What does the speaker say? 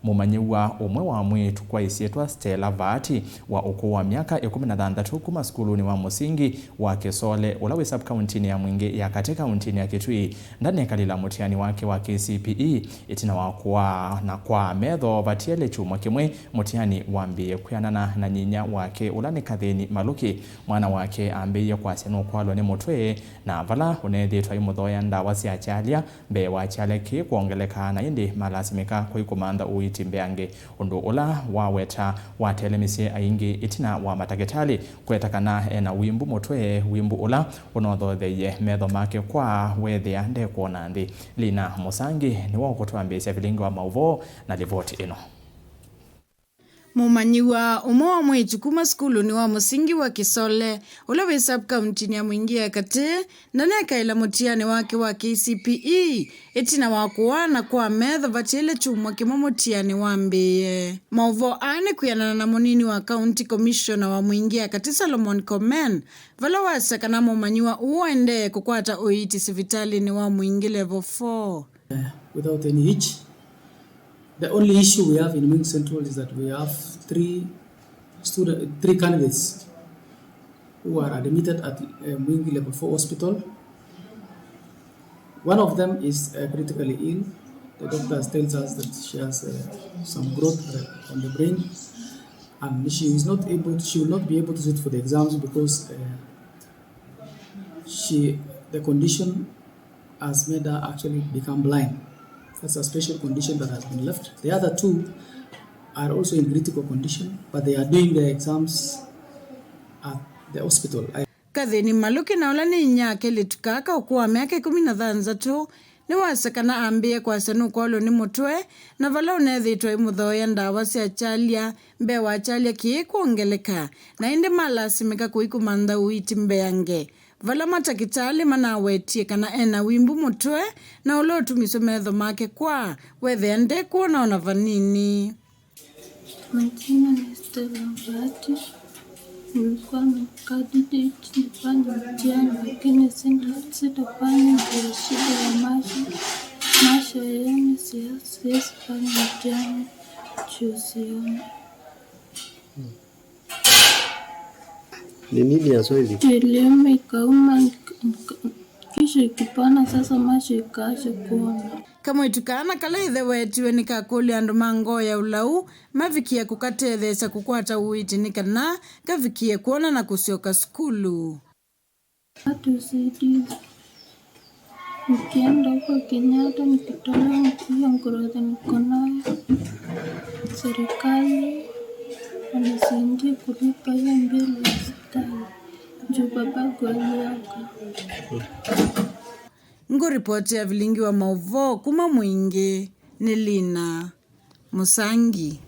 Mumanyiwa umwe wa mwiitu kwa isyitwa Stella Vaati wa ukuu wa myaka 16 kuma sukuluni wa musingi wa Kisole ulawe Kauntini ya Mwingi Ya Kati Kauntini ya Kitui ndanekalila Mutiani wake wa Kcpe itina wa Kwaa na Kwaa Metho vatiele kyumwa kimwe Mutiani wambiie Kwianana na nyinya wake ulani Kathini Maluki mwana wake ambiie kwasya nukwalw'a ni mutwe na vala unethitwa imuthoya ndawa sya chalia mbe wa chalia ki kuongeleka na indi malasimika kuikumanda uiti mbeange undu ula waweta watelemisye aingi itina wa matakitali kwetakana ena wimbu mutwe wimbu ula unothotheye metho make kwa wethia ndekuona nthi lina musangi ni wa kutwambisya vilingi wa mauvo na ripoti ino. Mumanyiwa umwe wa mwiitu kuma sukuluni wa musingi wa Kisole ulawe Kauntini ya Mwingi Ya Kati ndanekalila Mutiani wake wa Kcpe itina wa kuwaa na Kwaa Metho vatiele kyumwa kimwe Mutiani wambiie. Mauvo ane Kwianana na munini wa County Commissioner wa Mwingi Ya Kati Solomon Komen vala wasakana Mumanyiwa uende kukwata uiti sivitali ni wa Mwingi level 4. Without any hitch. The only issue we have in Mwingi Central is that we have three candidates who are admitted at Mwingi Level 4 Hospital. One of them is critically ill. The doctor tells us that she has some growth on the brain, and she will not be able to sit for the exams because the condition has made her actually become blind. That's a special condition that has been left. The other two are also in critical condition, but they are doing their exams at the hospital. Kathini Maluki na ula nyinya litukaka ukuu myaka 16 ni wasakana ambiie kwasya nukwalw'a ni mutwe na vala unethitwa imuthoya ndawa sya chalia mbe wa chalia ki kuongeleka na indi malasimika kuikumanda uiti mbeange vala matakitali manawetie kana ena wimbu mutwe na ulotumiswe metho make kwa wethea ndekuona ona vanini. Majina ni Stella Vaati. Nilikuwa na candidate nifanye mtihani lakini sitafanya kwa shida ya macho yani siwezi fanya mtihani sioni. Ni nini haswa hivi? Elimu ikauma kisha ikipana sasa macho ikaacha kuona. Kama itukana kala ithe wetiwe nikakuli andu mangoya ulau mavikia kukatethesa kukwata uiti nikana kavikie kuona na kusioka skulu. Hatu sidi nikienda huko Kenyatta nikitolewa hiyo ngorothe niko nayo, serikali wanisaidie kulipa hiyo mbele ya hospitali juu babangu aliaga. Ngoripoti ya vilingi wa mauvo kuma Mwingi ni Lina Musangi.